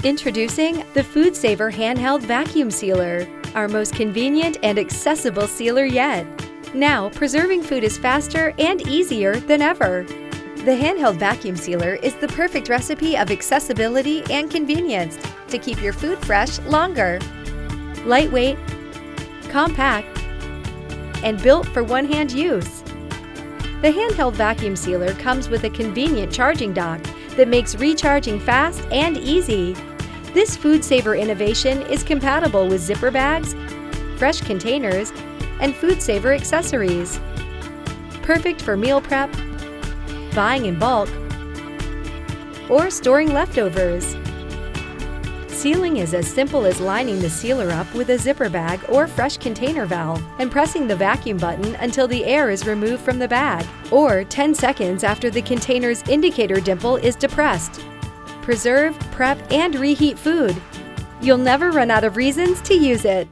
Introducing the FoodSaver Handheld Vacuum Sealer, our most convenient and accessible sealer yet. Now, preserving food is faster and easier than ever. The Handheld Vacuum Sealer is the perfect recipe of accessibility and convenience to keep your food fresh longer. Lightweight, compact, and built for one-hand use. The Handheld Vacuum Sealer comes with a convenient charging dock that makes recharging fast and easy. This FoodSaver innovation is compatible with zipper bags, fresh containers, and FoodSaver accessories. Perfect for meal prep, buying in bulk, or storing leftovers. Sealing is as simple as lining the sealer up with a zipper bag or fresh container valve and pressing the vacuum button until the air is removed from the bag, or 10 seconds after the container's indicator dimple is depressed. Preserve, prep, and reheat food. You'll never run out of reasons to use it.